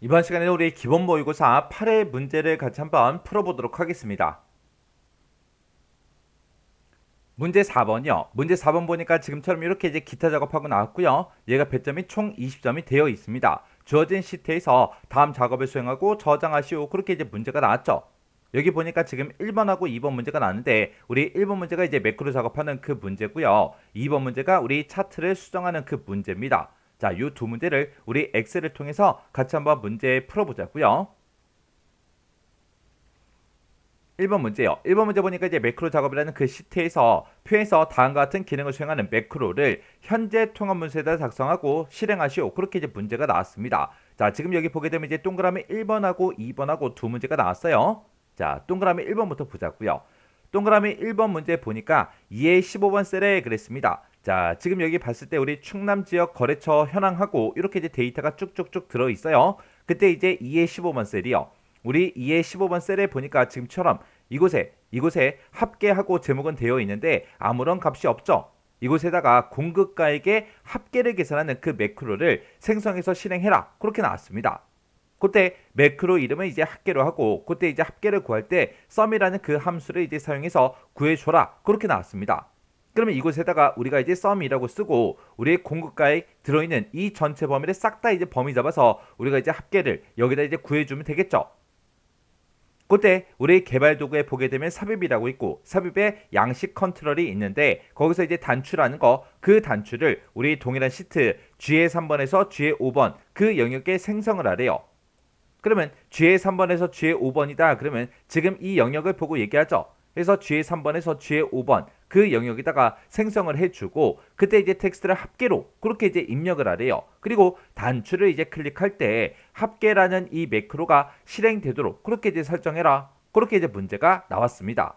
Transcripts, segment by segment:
이번 시간에는 우리 기본 모의고사 8회 문제를 같이 한번 풀어보도록 하겠습니다. 문제 4번이요. 문제 4번 보니까 지금처럼 이렇게 이제 기타 작업하고 나왔고요. 얘가 배점이 총 20점이 되어 있습니다. 주어진 시트에서 다음 작업을 수행하고 저장하시오. 그렇게 이제 문제가 나왔죠. 여기 보니까 지금 1번하고 2번 문제가 나왔는데 우리 1번 문제가 이제 매크로 작업하는 그 문제고요. 2번 문제가 우리 차트를 수정하는 그 문제입니다. 자, 이 두 문제를 우리 엑셀을 통해서 같이 한번 문제 풀어보자고요. 1번 문제요. 1번 문제 보니까 이제 매크로 작업이라는 그 시트에서 표에서 다음과 같은 기능을 수행하는 매크로를 현재 통합 문서에다 작성하고 실행하시오. 그렇게 이제 문제가 나왔습니다. 자, 지금 여기 보게 되면 이제 동그라미 1번하고 2번하고 두 문제가 나왔어요. 자, 동그라미 1번부터 보자고요. 동그라미 1번 문제 보니까 2의 15번 셀에 그랬습니다. 자, 지금 여기 봤을 때 우리 충남 지역 거래처 현황하고 이렇게 이제 데이터가 쭉쭉쭉 들어 있어요. 그때 이제 2의 15번 셀이요. 우리 2의 15번 셀에 보니까 지금처럼 이곳에 합계하고 제목은 되어 있는데 아무런 값이 없죠. 이곳에다가 공급가액의 합계를 계산하는 그 매크로를 생성해서 실행해라. 그렇게 나왔습니다. 그때 매크로 이름은 이제 합계로 하고 그때 이제 합계를 구할 때 sum이라는 그 함수를 이제 사용해서 구해줘라. 그렇게 나왔습니다. 그러면 이곳에다가 우리가 이제 sum이라고 쓰고 우리의 공급가액 들어있는 이 전체 범위를 싹 다 이제 범위 잡아서 우리가 이제 합계를 여기다 이제 구해주면 되겠죠. 그때 우리 개발 도구에 보게 되면 삽입이라고 있고 삽입에 양식 컨트롤이 있는데 거기서 이제 단추라는 거 그 단추를 우리 동일한 시트 G의 3번에서 G의 5번 그 영역에 생성을 하래요. 그러면 G의 3번에서 G의 5번이다. 그러면 지금 이 영역을 보고 얘기하죠. 그래서 G의 3번에서 G의 5번 그 영역에다가 생성을 해주고 그때 이제 텍스트를 합계로 그렇게 이제 입력을 하래요. 그리고 단추를 이제 클릭할 때 합계라는 이 매크로가 실행되도록 그렇게 이제 설정해라. 그렇게 이제 문제가 나왔습니다.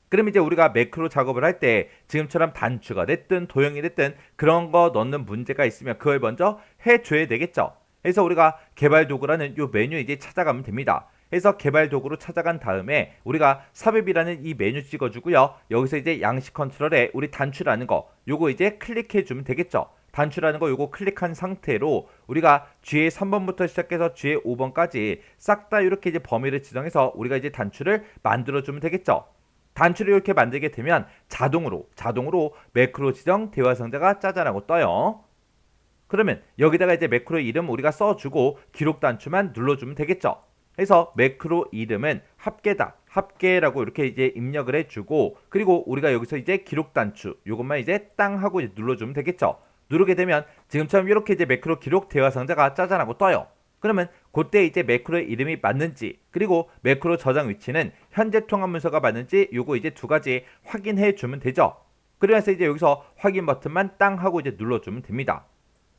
그럼 이제 우리가 매크로 작업을 할 때 지금처럼 단추가 됐든 도형이 됐든 그런 거 넣는 문제가 있으면 그걸 먼저 해줘야 되겠죠. 그래서 우리가 개발 도구라는 이 메뉴 이제 찾아가면 됩니다. 그래서 개발 도구로 찾아간 다음에 우리가 삽입이라는 이 메뉴 찍어주고요. 여기서 이제 양식 컨트롤에 우리 단추라는 거 요거 이제 클릭해 주면 되겠죠. 단추라는 거 요거 클릭한 상태로 우리가 G의 3번부터 시작해서 G의 5번까지 싹 다 이렇게 이제 범위를 지정해서 우리가 이제 단추를 만들어 주면 되겠죠. 단추를 이렇게 만들게 되면 자동으로 매크로 지정 대화 상자가 짜잔하고 떠요. 그러면 여기다가 이제 매크로 이름 우리가 써주고 기록 단추만 눌러주면 되겠죠. 그래서 매크로 이름은 합계다. 합계라고 이렇게 이제 입력을 해주고 그리고 우리가 여기서 이제 기록 단추 요것만 이제 땅 하고 이제 눌러주면 되겠죠. 누르게 되면 지금처럼 이렇게 이제 매크로 기록 대화 상자가 짜잔하고 떠요. 그러면 그때 이제 매크로의 이름이 맞는지 그리고 매크로 저장 위치는 현재 통합 문서가 맞는지 요거 이제 두 가지 확인해 주면 되죠. 그래서 이제 여기서 확인 버튼만 땅 하고 이제 눌러주면 됩니다.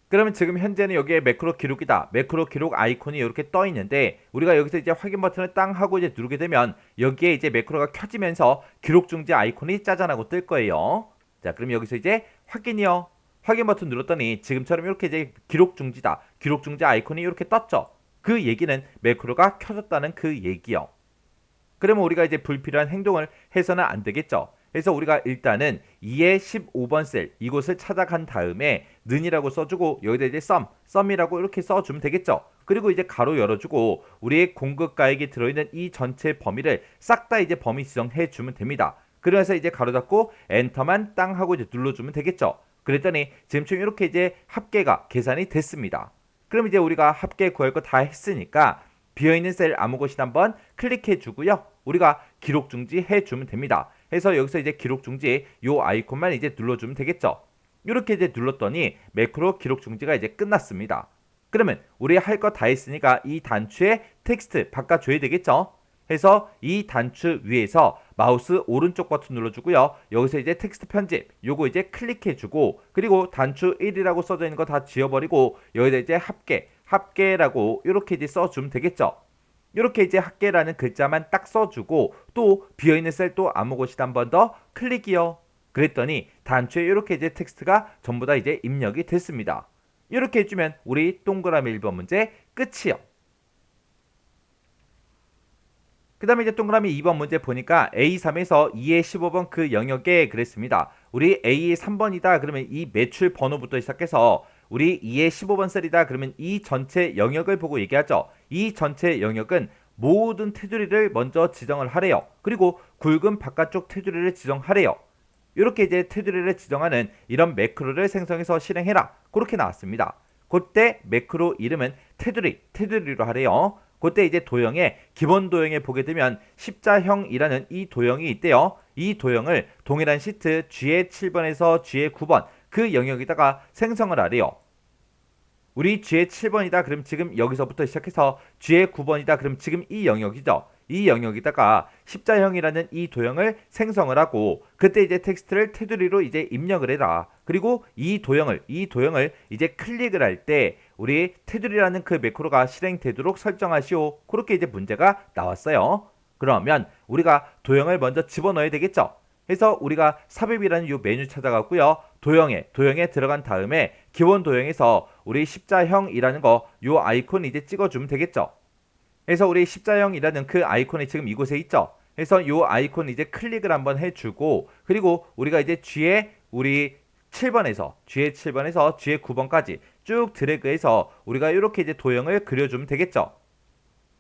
그러면 지금 현재는 여기에 매크로 기록이다. 매크로 기록 아이콘이 이렇게 떠 있는데 우리가 여기서 이제 확인 버튼을 땅 하고 이제 누르게 되면 여기에 이제 매크로가 켜지면서 기록 중지 아이콘이 짜잔하고 뜰 거예요. 자, 그럼 여기서 이제 확인이요. 확인 버튼 눌렀더니 지금처럼 이렇게 이제 기록 중지다. 기록 중지 아이콘이 이렇게 떴죠. 그 얘기는 매크로가 켜졌다는 그 얘기요. 그러면 우리가 이제 불필요한 행동을 해서는 안 되겠죠. 그래서 우리가 일단은 2의 15번 셀 이곳을 찾아간 다음에 는이라고 써주고 여기다 이제 sum이라고 이렇게 써주면 되겠죠. 그리고 이제 가로 열어주고 우리의 공급가액이 들어있는 이 전체 범위를 싹 다 이제 범위 지정해 주면 됩니다. 그래서 이제 가로 닫고 엔터만 땅 하고 이제 눌러주면 되겠죠. 그랬더니 지금처럼 이렇게 이제 합계가 계산이 됐습니다. 그럼 이제 우리가 합계 구할 거 다 했으니까 비어있는 셀 아무 곳이나 한번 클릭해 주고요. 우리가 기록 중지 해 주면 됩니다. 해서 여기서 이제 기록 중지 요 아이콘만 이제 눌러주면 되겠죠. 이렇게 이제 눌렀더니 매크로 기록 중지가 이제 끝났습니다. 그러면 우리 할 거 다 했으니까 이 단추에 텍스트 바꿔줘야 되겠죠. 해서 이 단추 위에서 마우스 오른쪽 버튼 눌러주고요. 여기서 이제 텍스트 편집 요거 이제 클릭해주고 그리고 단추 1이라고 써져 있는 거 다 지워버리고 여기다 이제 합계라고 이렇게 이제 써주면 되겠죠. 이렇게 이제 합계라는 글자만 딱 써주고 또 비어있는 셀 또 아무 곳이나 한 번 더 클릭이요. 그랬더니 단추에 이렇게 이제 텍스트가 전부 다 이제 입력이 됐습니다. 이렇게 해주면 우리 동그라미 1번 문제 끝이요. 그 다음에 이제 동그라미 2번 문제 보니까 A3에서 2의 15번 그 영역에 그랬습니다. 우리 A의 3번이다. 그러면 이 매출 번호부터 시작해서 우리 2의 15번 셀이다 그러면 이 전체 영역을 보고 얘기하죠. 이 전체 영역은 모든 테두리를 먼저 지정을 하래요. 그리고 굵은 바깥쪽 테두리를 지정하래요. 이렇게 이제 테두리를 지정하는 이런 매크로를 생성해서 실행해라. 그렇게 나왔습니다. 그때 매크로 이름은 테두리로 하래요. 그때 이제 도형에 기본 도형에 보게 되면 십자형이라는 이 도형이 있대요. 이 도형을 동일한 시트 G의 7번에서 G의 9번 그 영역에다가 생성을 하래요. 우리 G의 7번이다 그럼 지금 여기서부터 시작해서 G의 9번이다 그럼 지금 이 영역이죠. 이 영역에다가 십자형이라는 이 도형을 생성을 하고 그때 이제 텍스트를 테두리로 이제 입력을 해라. 그리고 이 도형을 이제 클릭을 할 때 우리 테두리라는 그 매크로가 실행되도록 설정하시오. 그렇게 이제 문제가 나왔어요. 그러면 우리가 도형을 먼저 집어넣어야 되겠죠. 해서 우리가 삽입이라는 이 메뉴 찾아갔고요. 도형에 들어간 다음에 기본 도형에서 우리 십자형이라는 거 요 아이콘 이제 찍어주면 되겠죠. 그래서 우리 십자형이라는 그 아이콘이 지금 이곳에 있죠. 그래서 요 아이콘 이제 클릭을 한번 해주고 그리고 우리가 이제 G의 우리 7번에서 G의 9번까지 쭉 드래그해서 우리가 이렇게 이제 도형을 그려주면 되겠죠.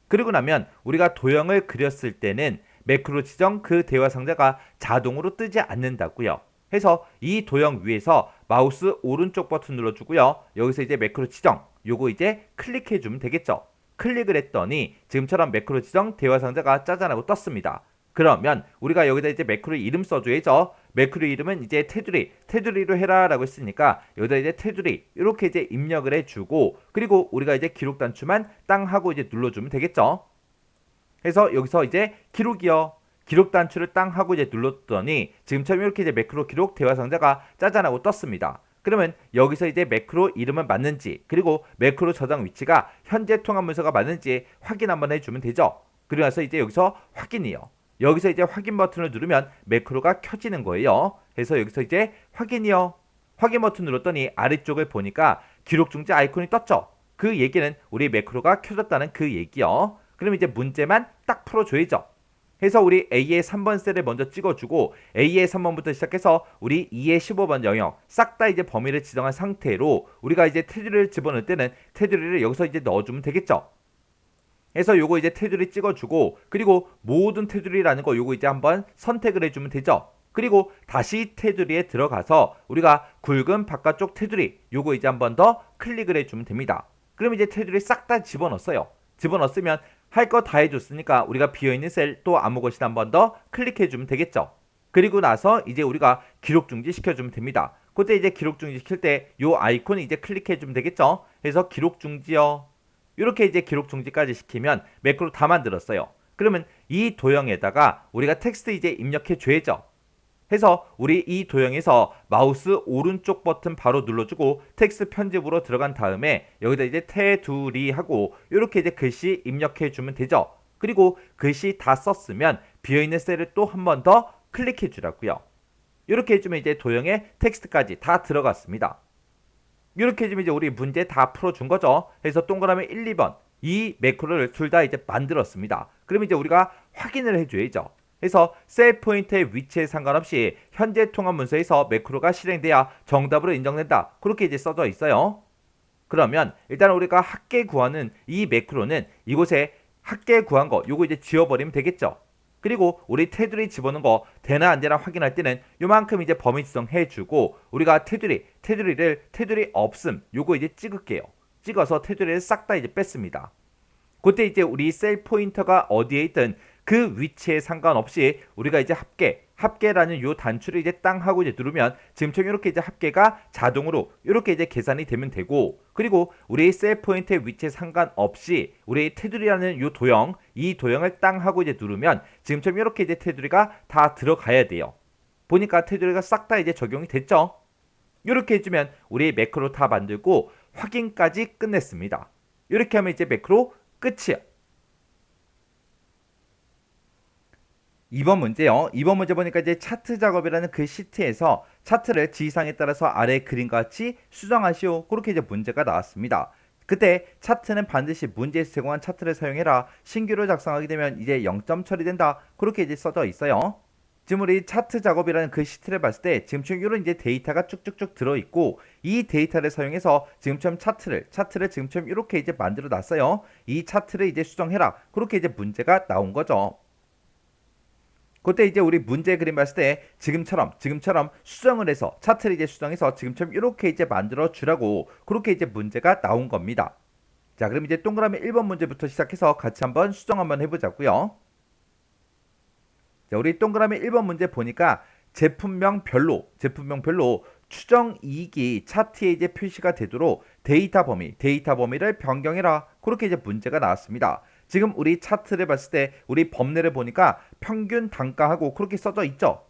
그리고 나면 우리가 도형을 그렸을 때는 매크로 지정 그 대화 상자가 자동으로 뜨지 않는다고요. 해서 이 도형 위에서 마우스 오른쪽 버튼 눌러주고요. 여기서 이제 매크로 지정 요거 이제 클릭해주면 되겠죠. 클릭을 했더니 지금처럼 매크로 지정 대화 상자가 짜잔하고 떴습니다. 그러면 우리가 여기다 이제 매크로 이름 써줘야죠. 매크로 이름은 이제 테두리로 해라 라고 했으니까 여기다 이제 테두리 이렇게 이제 입력을 해주고 그리고 우리가 이제 기록 단추만 땅 하고 이제 눌러주면 되겠죠. 그래서 여기서 이제 기록이요. 기록 단추를 땅 하고 이제 눌렀더니 지금처럼 이렇게 이제 매크로 기록 대화 상자가 짜잔하고 떴습니다. 그러면 여기서 이제 매크로 이름은 맞는지 그리고 매크로 저장 위치가 현재 통합 문서가 맞는지 확인 한번 해주면 되죠. 그리고 나서 이제 여기서 확인이요. 여기서 이제 확인 버튼을 누르면 매크로가 켜지는 거예요. 그래서 여기서 이제 확인이요. 확인 버튼 눌렀더니 아래쪽을 보니까 기록 중지 아이콘이 떴죠. 그 얘기는 우리 매크로가 켜졌다는 그 얘기요. 그럼 이제 문제만 딱 풀어줘야죠. 해서 우리 A의 3번 셀을 먼저 찍어주고 A의 3번부터 시작해서 우리 2의 15번 영역 싹 다 이제 범위를 지정한 상태로 우리가 이제 테두리를 집어넣을 때는 테두리를 여기서 이제 넣어주면 되겠죠. 해서 요거 이제 테두리 찍어주고 그리고 모든 테두리라는 거 요거 이제 한번 선택을 해주면 되죠. 그리고 다시 테두리에 들어가서 우리가 굵은 바깥쪽 테두리 요거 이제 한번 더 클릭을 해주면 됩니다. 그럼 이제 테두리 싹 다 집어넣었어요. 집어넣었으면 할 거 다 해줬으니까 우리가 비어있는 셀 또 아무것이나 한번 더 클릭해주면 되겠죠. 그리고 나서 이제 우리가 기록 중지 시켜주면 됩니다. 그때 이제 기록 중지 시킬 때 요 아이콘 이제 클릭해주면 되겠죠. 그래서 기록 중지요. 이렇게 이제 기록 중지까지 시키면 매크로 다 만들었어요. 그러면 이 도형에다가 우리가 텍스트 이제 입력해 줘야죠. 해서 우리 이 도형에서 마우스 오른쪽 버튼 바로 눌러주고 텍스트 편집으로 들어간 다음에 여기다 이제 테두리 하고 이렇게 이제 글씨 입력해 주면 되죠. 그리고 글씨 다 썼으면 비어있는 셀을 또 한 번 더 클릭해 주라고요. 이렇게 해주면 이제 도형에 텍스트까지 다 들어갔습니다. 이렇게 해주면 이제 우리 문제 다 풀어준 거죠. 그래서 동그라미 1, 2번 이 매크로를 둘 다 이제 만들었습니다. 그럼 이제 우리가 확인을 해줘야죠. 그래서 셀 포인트의 위치에 상관없이 현재 통합 문서에서 매크로가 실행돼야 정답으로 인정된다. 그렇게 이제 써져 있어요. 그러면 일단 우리가 합계 구하는 이 매크로는 이곳에 합계 구한 거 요거 이제 지워버리면 되겠죠. 그리고 우리 테두리 집어넣은 거 되나 안 되나 확인할 때는 요만큼 이제 범위 지정해주고 우리가 테두리 없음 요거 이제 찍을게요. 찍어서 테두리를 싹 다 이제 뺐습니다. 그때 이제 우리 셀 포인터가 어디에 있든 그 위치에 상관없이 우리가 이제 합계라는 요 단추를 이제 땅 하고 이제 누르면 지금처럼 이렇게 이제 합계가 자동으로 이렇게 이제 계산이 되면 되고 그리고 우리 셀 포인트의 위치에 상관없이 우리 테두리라는 요 도형 이 도형을 땅 하고 이제 누르면 지금처럼 이렇게 이제 테두리가 다 들어가야 돼요. 보니까 테두리가 싹 다 이제 적용이 됐죠. 이렇게 해주면 우리 매크로 다 만들고 확인까지 끝냈습니다. 이렇게 하면 이제 매크로 끝이야. 2번 문제요. 2번 문제 보니까 이제 차트 작업이라는 그 시트에서 차트를 지시사항에 따라서 아래 그림과 같이 수정하시오. 그렇게 이제 문제가 나왔습니다. 그때 차트는 반드시 문제에서 제공한 차트를 사용해라. 신규로 작성하게 되면 이제 0점 처리된다. 그렇게 이제 써져 있어요. 지금 우리 차트 작업이라는 그 시트를 봤을 때 지금처럼 이런 이제 데이터가 쭉쭉쭉 들어있고 이 데이터를 사용해서 지금처럼 차트를 지금처럼 이렇게 이제 만들어 놨어요. 이 차트를 이제 수정해라. 그렇게 이제 문제가 나온 거죠. 그때 이제 우리 문제 그림 봤을 때 지금처럼 수정을 해서 차트를 이제 수정해서 지금처럼 이렇게 이제 만들어 주라고 그렇게 이제 문제가 나온 겁니다. 자, 그럼 이제 동그라미 1번 문제부터 시작해서 같이 한번 수정 한번 해보자고요. 자, 우리 동그라미 1번 문제 보니까 제품명별로 추정 이익이 차트에 이제 표시가 되도록 데이터 범위를 변경해라. 그렇게 이제 문제가 나왔습니다. 지금 우리 차트를 봤을 때 우리 범례를 보니까 평균 단가하고 그렇게 써져 있죠.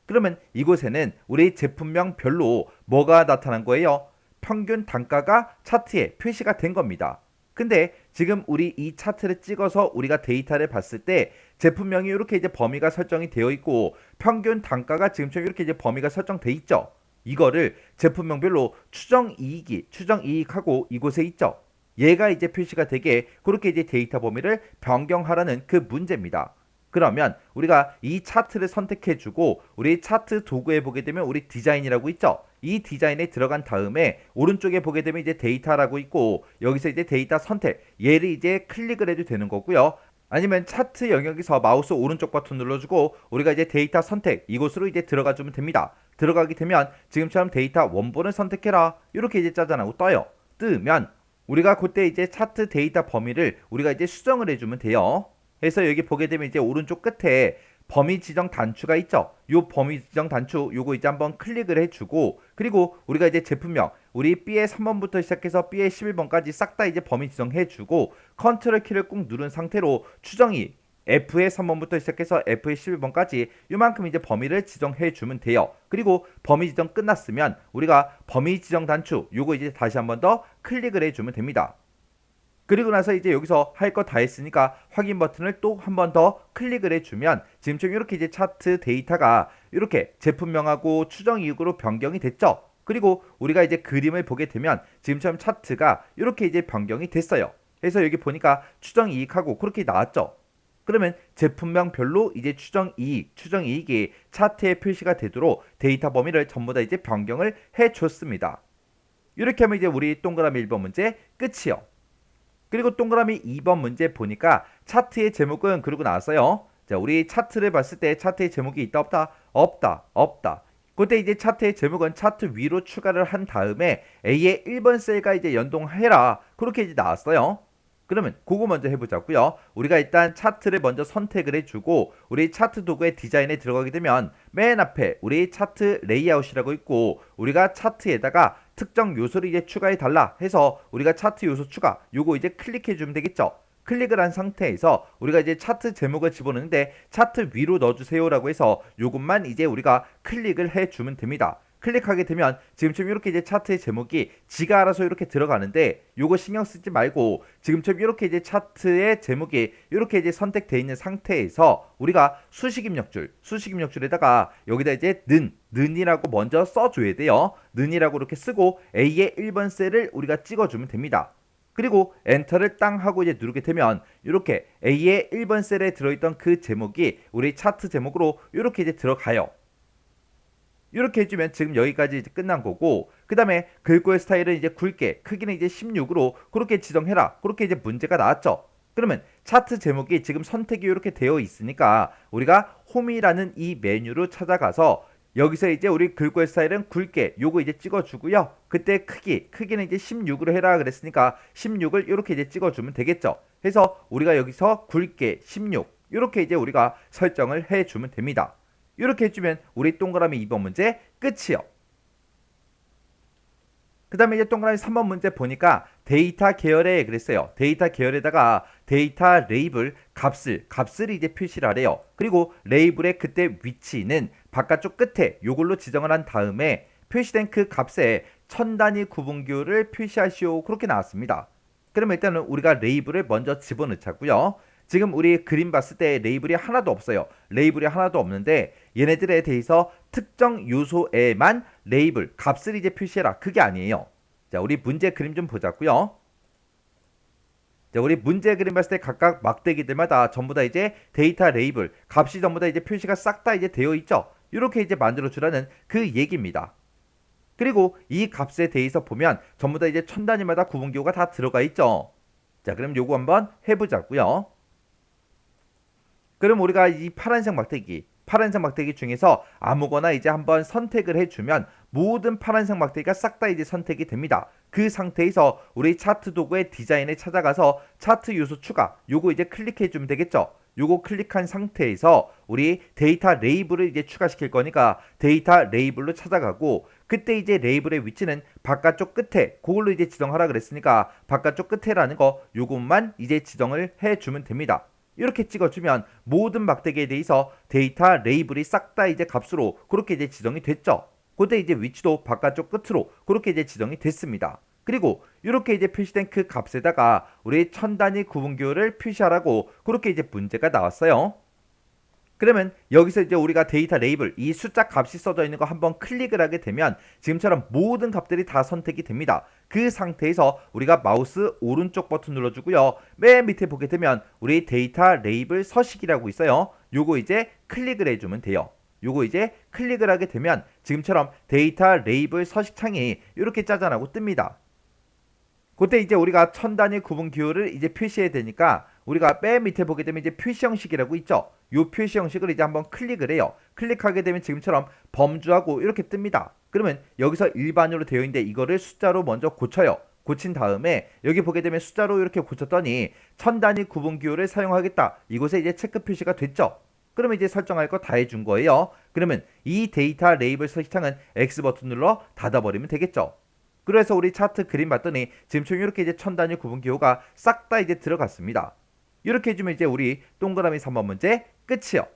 그러면 이곳에는 우리 제품명별로 뭐가 나타난 거예요? 평균 단가가 차트에 표시가 된 겁니다. 근데 지금 우리 이 차트를 찍어서 우리가 데이터를 봤을 때 제품명이 이렇게 이제 범위가 설정이 되어 있고 평균 단가가 지금처럼 이렇게 이제 범위가 설정돼 있죠. 이거를 제품명별로 추정이익하고 이곳에 있죠. 얘가 이제 표시가 되게 그렇게 이제 데이터 범위를 변경하라는 그 문제입니다. 그러면 우리가 이 차트를 선택해주고 우리 차트 도구에 보게 되면 우리 디자인이라고 있죠. 이 디자인에 들어간 다음에 오른쪽에 보게 되면 이제 데이터라고 있고 여기서 이제 데이터 선택 얘를 이제 클릭을 해도 되는 거고요. 아니면 차트 영역에서 마우스 오른쪽 버튼 눌러주고 우리가 이제 데이터 선택 이곳으로 이제 들어가 주면 됩니다. 들어가게 되면 지금처럼 데이터 원본을 선택해라 이렇게 이제 짜잔하고 떠요. 뜨면 우리가 그때 이제 차트 데이터 범위를 우리가 이제 수정을 해주면 돼요. 그래서 여기 보게 되면 이제 오른쪽 끝에 범위 지정 단추가 있죠. 요 범위 지정 단추 요거 이제 한번 클릭을 해주고 그리고 우리가 이제 제품명 우리 B의 3번부터 시작해서 B의 11번까지 싹 다 이제 범위 지정해주고 컨트롤 키를 꾹 누른 상태로 추정이 F의 3번부터 시작해서 F의 11번까지 요만큼 이제 범위를 지정해 주면 돼요. 그리고 범위 지정 끝났으면 우리가 범위 지정 단추 요거 이제 다시 한번 더 클릭을 해 주면 됩니다. 그리고 나서 이제 여기서 할 거 다 했으니까 확인 버튼을 또 한 번 더 클릭을 해주면 지금처럼 이렇게 이제 차트 데이터가 이렇게 제품명하고 추정 이익으로 변경이 됐죠. 그리고 우리가 이제 그림을 보게 되면 지금처럼 차트가 이렇게 이제 변경이 됐어요. 그래서 여기 보니까 추정 이익하고 그렇게 나왔죠. 그러면 제품명별로 이제 추정이익이 차트에 표시가 되도록 데이터 범위를 전부 다 이제 변경을 해줬습니다. 이렇게 하면 이제 우리 동그라미 1번 문제 끝이요. 그리고 동그라미 2번 문제 보니까 차트의 제목은 그러고 나왔어요. 자, 우리 차트를 봤을 때 차트의 제목이 있다 없다? 없다. 그때 이제 차트의 제목은 차트 위로 추가를 한 다음에 A의 1번 셀과 이제 연동해라. 그렇게 이제 나왔어요. 그러면 그거 먼저 해보자고요. 우리가 일단 차트를 먼저 선택을 해주고 우리 차트 도구의 디자인에 들어가게 되면 맨 앞에 우리 차트 레이아웃이라고 있고 우리가 차트에다가 특정 요소를 이제 추가해 달라 해서 우리가 차트 요소 추가 요거 이제 클릭해 주면 되겠죠. 클릭을 한 상태에서 우리가 이제 차트 제목을 집어넣는데 차트 위로 넣어주세요라고 해서 요것만 이제 우리가 클릭을 해주면 됩니다. 클릭하게 되면 지금처럼 이렇게 이제 차트의 제목이 지가 알아서 이렇게 들어가는데 요거 신경 쓰지 말고 지금처럼 이렇게 이제 차트의 제목이 이렇게 이제 선택되어 있는 상태에서 우리가 수식 입력줄에다가 여기다 이제 는이라고 먼저 써줘야 돼요. 는이라고 이렇게 쓰고 A의 1번 셀을 우리가 찍어주면 됩니다. 그리고 엔터를 땅 하고 이제 누르게 되면 이렇게 A의 1번 셀에 들어있던 그 제목이 우리 차트 제목으로 이렇게 이제 들어가요. 이렇게 해주면 지금 여기까지 이제 끝난 거고 그 다음에 글꼴 스타일은 이제 굵게 크기는 이제 16으로 그렇게 지정해라. 그렇게 이제 문제가 나왔죠. 그러면 차트 제목이 지금 선택이 이렇게 되어 있으니까 우리가 홈이라는 이 메뉴로 찾아가서 여기서 이제 우리 글꼴 스타일은 굵게 요거 이제 찍어주고요. 그때 크기는 이제 16으로 해라 그랬으니까 16을 이렇게 이제 찍어주면 되겠죠. 그래서 우리가 여기서 굵게 16 이렇게 이제 우리가 설정을 해주면 됩니다. 이렇게 해주면 우리 동그라미 2번 문제 끝이요. 그 다음에 이제 동그라미 3번 문제 보니까 데이터 계열에 그랬어요. 데이터 계열에다가 데이터 레이블 값을 이제 표시를 하래요. 그리고 레이블의 그때 위치는 바깥쪽 끝에 요걸로 지정을 한 다음에 표시된 그 값에 1000단위 구분기호를 표시하시오. 그렇게 나왔습니다. 그러면 일단은 우리가 레이블을 먼저 집어넣자고요. 지금 우리 그림 봤을 때 레이블이 하나도 없어요. 레이블이 하나도 없는데 얘네들에 대해서 특정 요소에만 레이블 값을 이제 표시해라. 그게 아니에요. 자, 우리 문제 그림 좀 보자고요. 자, 우리 문제 그림 봤을 때 각각 막대기들마다 전부 다 이제 데이터 레이블, 값이 전부 다 이제 표시가 싹 다 이제 되어 있죠. 이렇게 이제 만들어 주라는 그 얘기입니다. 그리고 이 값에 대해서 보면 전부 다 이제 천 단위마다 구분기호가 다 들어가 있죠. 자, 그럼 요거 한번 해보자고요. 그럼 우리가 이 파란색 막대기 중에서 아무거나 이제 한번 선택을 해주면 모든 파란색 막대기가 싹 다 이제 선택이 됩니다. 그 상태에서 우리 차트 도구의 디자인에 찾아가서 차트 요소 추가, 요거 이제 클릭해주면 되겠죠. 요거 클릭한 상태에서 우리 데이터 레이블을 이제 추가시킬 거니까 데이터 레이블로 찾아가고, 그때 이제 레이블의 위치는 바깥쪽 끝에, 그걸로 이제 지정하라 그랬으니까 바깥쪽 끝에라는 거 요것만 이제 지정을 해주면 됩니다. 이렇게 찍어주면 모든 막대기에 대해서 데이터 레이블이 싹 다 이제 값으로 그렇게 이제 지정이 됐죠. 그때 이제 위치도 바깥쪽 끝으로 그렇게 이제 지정이 됐습니다. 그리고 이렇게 이제 표시된 그 값에다가 우리 천 단위 구분기호를 표시하라고 그렇게 이제 문제가 나왔어요. 그러면 여기서 이제 우리가 데이터 레이블, 이 숫자 값이 써져 있는 거 한번 클릭을 하게 되면 지금처럼 모든 값들이 다 선택이 됩니다. 그 상태에서 우리가 마우스 오른쪽 버튼 눌러주고요. 맨 밑에 보게 되면 우리 데이터 레이블 서식이라고 있어요. 요거 이제 클릭을 해주면 돼요. 요거 이제 클릭을 하게 되면 지금처럼 데이터 레이블 서식 창이 이렇게 짜잔하고 뜹니다. 그때 이제 우리가 천 단위 구분 기호를 이제 표시해야 되니까 우리가 맨 밑에 보게 되면 이제 표시 형식이라고 있죠. 요 표시 형식을 이제 한번 클릭을 해요. 클릭하게 되면 지금처럼 범주하고 이렇게 뜹니다. 그러면 여기서 일반으로 되어 있는데 이거를 숫자로 먼저 고쳐요. 고친 다음에 여기 보게 되면 숫자로 이렇게 고쳤더니 천 단위 구분 기호를 사용하겠다. 이곳에 이제 체크 표시가 됐죠. 그러면 이제 설정할 거 다 해준 거예요. 그러면 이 데이터 레이블 서식창은 X 버튼 눌러 닫아버리면 되겠죠. 그래서 우리 차트 그림 봤더니 지금처럼 이렇게 이제 천 단위 구분 기호가 싹 다 이제 들어갔습니다. 이렇게 해주면 이제 우리 동그라미 3번 문제 끝이요.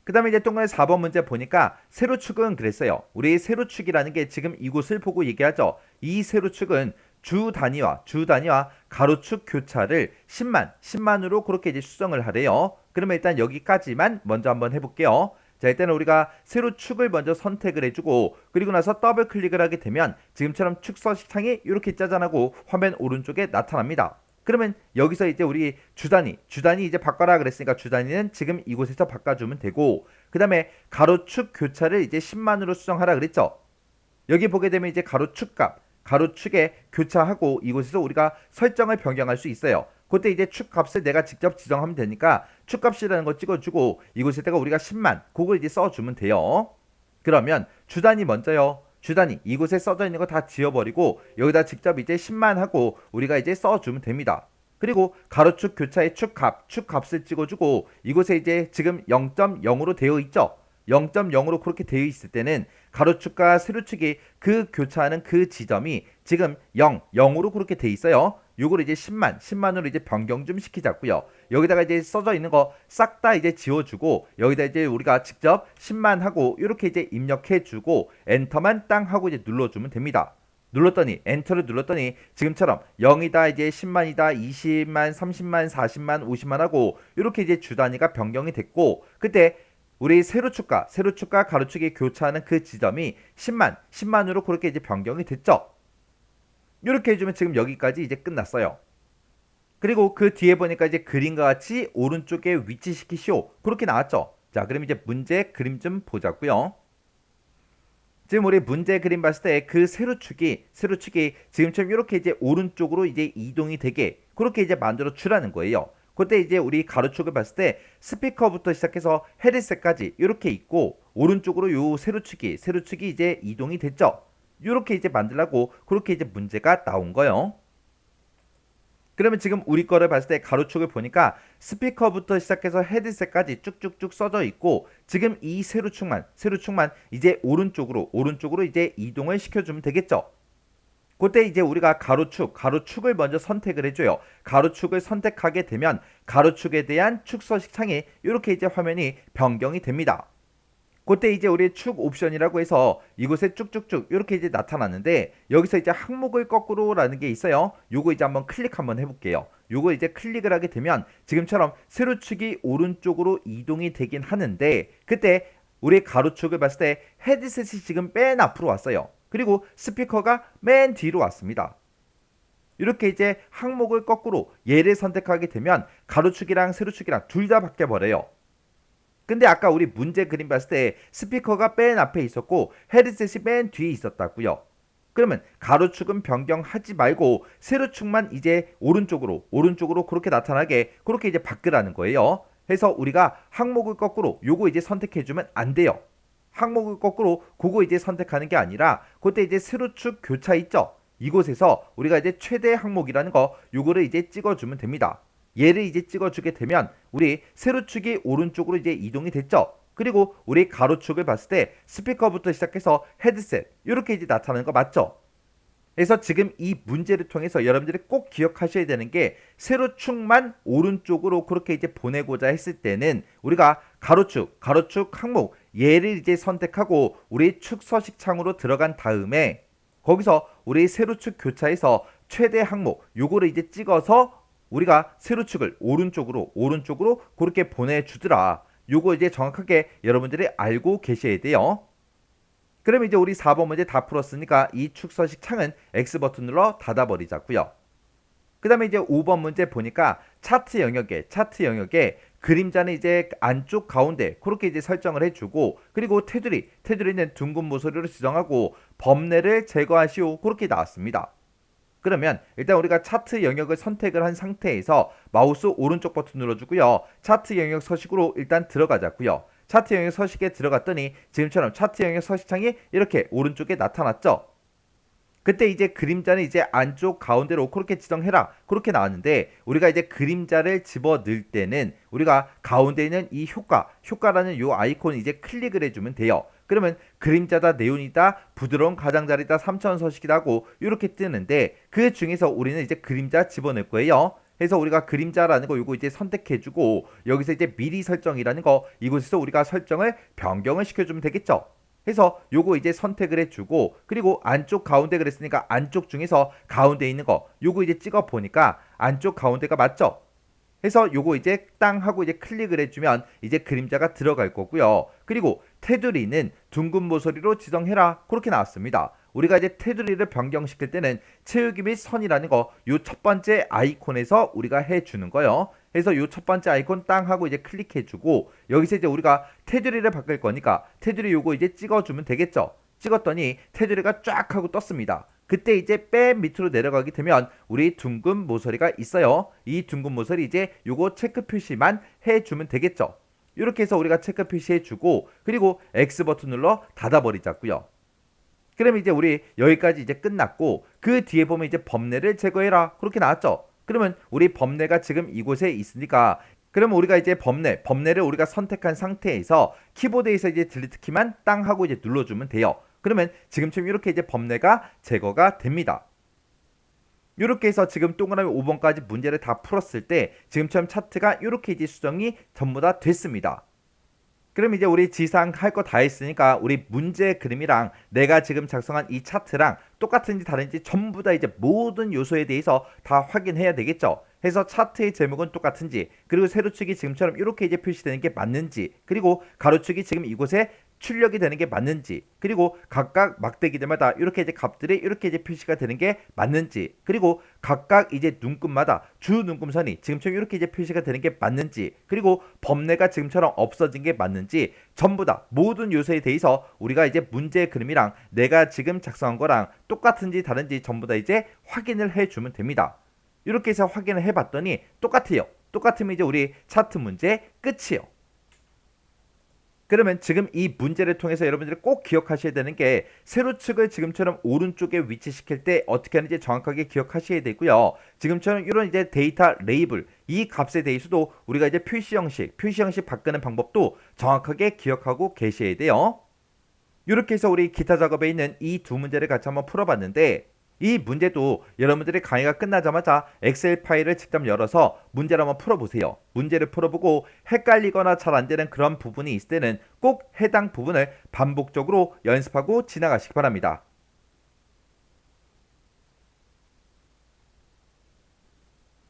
그 다음에 이제 동그라미 4번 문제 보니까 세로축은 그랬어요. 우리 세로축이라는 게 지금 이곳을 보고 얘기하죠. 이 세로축은 주 단위와 가로축 교차를 10만으로 그렇게 이제 수정을 하래요. 그러면 일단 여기까지만 먼저 한번 해볼게요. 자, 일단은 우리가 세로축을 먼저 선택을 해주고, 그리고 나서 더블 클릭을 하게 되면 지금처럼 축 서식창이 이렇게 짜잔하고 화면 오른쪽에 나타납니다. 그러면 여기서 이제 우리 주단위 이제 바꿔라 그랬으니까 주단위는 지금 이곳에서 바꿔주면 되고, 그 다음에 가로축 교차를 이제 10만으로 수정하라 그랬죠. 여기 보게 되면 이제 가로축 값, 가로축에 교차하고 이곳에서 우리가 설정을 변경할 수 있어요. 그때 이제 축 값을 내가 직접 지정하면 되니까 축 값이라는 거 찍어주고 이곳에다가 우리가 10만 그걸 이제 써주면 돼요. 그러면 주단위 먼저요. 주단위 이곳에 써져 있는 거 다 지워버리고 여기다 직접 이제 10만 하고 우리가 이제 써주면 됩니다. 그리고 가로축 교차의 축 값을 찍어주고 이곳에 이제 지금 0.0으로 되어 있죠. 0.0으로 그렇게 되어 있을 때는 가로축과 세로축이 그 교차하는 그 지점이 지금 0으로 그렇게 되어 있어요. 요걸 이제 10만으로 이제 변경 좀 시키자고요. 여기다가 이제 써져 있는 거 싹 다 이제 지워주고 여기다 이제 우리가 직접 10만 하고 이렇게 이제 입력해주고 엔터만 땅 하고 이제 눌러주면 됩니다. 눌렀더니 엔터를 눌렀더니 지금처럼 0이다 이제 10만이다 20만 30만 40만 50만 하고 이렇게 이제 주 단위가 변경이 됐고, 그때 우리 세로축과 가로축이 교차하는 그 지점이 10만으로 그렇게 이제 변경이 됐죠. 이렇게 해주면 지금 여기까지 이제 끝났어요. 그리고 그 뒤에 보니까 이제 그림과 같이 오른쪽에 위치시키시오 그렇게 나왔죠. 자, 그럼 이제 문제 그림 좀 보자고요. 지금 우리 문제 그림 봤을 때 그 세로축이 지금처럼 이렇게 이제 오른쪽으로 이제 이동이 되게 그렇게 이제 만들어 주라는 거예요. 그때 이제 우리 가로축을 봤을 때 스피커부터 시작해서 헤드셋까지 이렇게 있고 오른쪽으로 요 세로축이 이제 이동이 됐죠. 이렇게 이제 만들라고 그렇게 이제 문제가 나온 거예요. 그러면 지금 우리 거를 봤을 때 가로축을 보니까 스피커부터 시작해서 헤드셋까지 쭉쭉쭉 써져 있고 지금 이 세로축만 이제 오른쪽으로 이제 이동을 시켜주면 되겠죠. 그때 이제 우리가 가로축을 먼저 선택을 해줘요. 가로축을 선택하게 되면 가로축에 대한 축 서식창이 이렇게 이제 화면이 변경이 됩니다. 그때 이제 우리 축 옵션이라고 해서 이곳에 쭉쭉쭉 이렇게 이제 나타났는데 여기서 이제 항목을 거꾸로라는 게 있어요. 요거 이제 한번 클릭 한번 해볼게요. 요거 이제 클릭을 하게 되면 지금처럼 세로축이 오른쪽으로 이동이 되긴 하는데 그때 우리 가로축을 봤을 때 헤드셋이 지금 맨 앞으로 왔어요. 그리고 스피커가 맨 뒤로 왔습니다. 이렇게 이제 항목을 거꾸로 얘를 선택하게 되면 가로축이랑 세로축이랑 둘 다 바뀌어버려요. 근데 아까 우리 문제 그림 봤을 때 스피커가 맨 앞에 있었고 헤드셋이 맨 뒤에 있었다고요. 그러면 가로축은 변경하지 말고 세로축만 이제 오른쪽으로 그렇게 나타나게 그렇게 이제 바꾸라는 거예요. 해서 우리가 항목을 거꾸로 요거 이제 선택해주면 안 돼요. 항목을 거꾸로 그거 이제 선택하는 게 아니라 그때 이제 세로축 교차 있죠. 이곳에서 우리가 이제 최대 항목이라는 거 요거를 이제 찍어주면 됩니다. 얘를 이제 찍어주게 되면 우리 세로축이 오른쪽으로 이제 이동이 됐죠. 그리고 우리 가로축을 봤을 때 스피커부터 시작해서 헤드셋 이렇게 이제 나타나는 거 맞죠? 그래서 지금 이 문제를 통해서 여러분들이 꼭 기억하셔야 되는 게 세로축만 오른쪽으로 그렇게 이제 보내고자 했을 때는 우리가 가로축 항목 얘를 이제 선택하고 우리 축서식 창으로 들어간 다음에 거기서 우리 세로축 교차에서 최대 항목 요거를 이제 찍어서 우리가 세로축을 오른쪽으로 그렇게 보내주더라. 요거 이제 정확하게 여러분들이 알고 계셔야 돼요. 그럼 이제 우리 4번 문제 다 풀었으니까 이 축서식 창은 X 버튼 눌러 닫아버리자고요. 그 다음에 이제 5번 문제 보니까 차트 영역에 그림자는 이제 안쪽 가운데 그렇게 이제 설정을 해주고 그리고 테두리는 둥근 모서리로 지정하고 범례를 제거하시오 그렇게 나왔습니다. 그러면 일단 우리가 차트 영역을 선택을 한 상태에서 마우스 오른쪽 버튼 눌러주고요. 차트 영역 서식으로 일단 들어가자고요. 차트 영역 서식에 들어갔더니 지금처럼 차트 영역 서식창이 이렇게 오른쪽에 나타났죠. 그때 이제 그림자는 이제 안쪽 가운데로 그렇게 지정해라 그렇게 나왔는데 우리가 이제 그림자를 집어 넣을 때는 우리가 가운데 있는 이 효과라는 요 아이콘을 이제 클릭을 해주면 돼요. 그러면 그림자다 네온이다 부드러운 가장자리다 3차원 서식이라고 이렇게 뜨는데 그 중에서 우리는 이제 그림자 집어넣을 거예요. 그래서 우리가 그림자라는 거 요거 이제 선택해주고 여기서 이제 미리 설정이라는 거 이곳에서 우리가 설정을 변경을 시켜주면 되겠죠. 해서 요거 이제 선택을 해주고 그리고 안쪽 가운데 그랬으니까 안쪽 중에서 가운데 있는 거 요거 이제 찍어 보니까 안쪽 가운데가 맞죠? 해서 요거 이제 땅 하고 이제 클릭을 해주면 이제 그림자가 들어갈 거고요. 그리고 테두리는 둥근 모서리로 지정해라 그렇게 나왔습니다. 우리가 이제 테두리를 변경시킬 때는 채우기 및 선이라는 거 요 첫 번째 아이콘에서 우리가 해주는 거예요. 그래서 요 첫 번째 아이콘 땅 하고 이제 클릭해주고 여기서 이제 우리가 테두리를 바꿀 거니까 테두리 요거 이제 찍어주면 되겠죠. 찍었더니 테두리가 쫙 하고 떴습니다. 그때 이제 맨 밑으로 내려가게 되면 우리 둥근 모서리가 있어요. 이 둥근 모서리 이제 요거 체크 표시만 해주면 되겠죠. 이렇게 해서 우리가 체크 표시해주고 그리고 X 버튼 눌러 닫아버리자고요. 그럼 이제 우리 여기까지 이제 끝났고 그 뒤에 보면 이제 범례를 제거해라 그렇게 나왔죠. 그러면 우리 범례가 지금 이곳에 있으니까 그러면 우리가 이제 범례를 우리가 선택한 상태에서 키보드에서 이제 딜리트 키만 땅 하고 이제 눌러주면 돼요. 그러면 지금처럼 이렇게 이제 범례가 제거가 됩니다. 이렇게 해서 지금 동그라미 5번까지 문제를 다 풀었을 때 지금처럼 차트가 이렇게 이제 수정이 전부 다 됐습니다. 그럼 이제 우리 지상 할 거 다 했으니까 우리 문제 그림이랑 내가 지금 작성한 이 차트랑 똑같은지 다른지 전부 다 이제 모든 요소에 대해서 다 확인해야 되겠죠. 해서 차트의 제목은 똑같은지 그리고 세로축이 지금처럼 이렇게 이제 표시되는 게 맞는지 그리고 가로축이 지금 이곳에 출력이 되는 게 맞는지 그리고 각각 막대기들마다 이렇게 이제 값들이 이렇게 이제 표시가 되는 게 맞는지 그리고 각각 이제 눈금마다 주 눈금선이 지금처럼 이렇게 이제 표시가 되는 게 맞는지 그리고 범례가 지금처럼 없어진 게 맞는지 전부 다 모든 요소에 대해서 우리가 이제 문제 그림이랑 내가 지금 작성한 거랑 똑같은지 다른지 전부 다 이제 확인을 해주면 됩니다. 이렇게 해서 확인을 해봤더니 똑같아요. 똑같으면 이제 우리 차트 문제 끝이에요. 그러면 지금 이 문제를 통해서 여러분들이 꼭 기억하셔야 되는 게 세로축을 지금처럼 오른쪽에 위치시킬 때 어떻게 하는지 정확하게 기억하셔야 되고요. 지금처럼 이런 이제 데이터 레이블 이 값에 대해서도 우리가 이제 표시 형식 바꾸는 방법도 정확하게 기억하고 계셔야 돼요. 이렇게 해서 우리 기타 작업에 있는 이 두 문제를 같이 한번 풀어봤는데 이 문제도 여러분들이 강의가 끝나자마자 엑셀 파일을 직접 열어서 문제를 한번 풀어보세요. 문제를 풀어보고 헷갈리거나 잘 안되는 그런 부분이 있을 때는 꼭 해당 부분을 반복적으로 연습하고 지나가시기 바랍니다.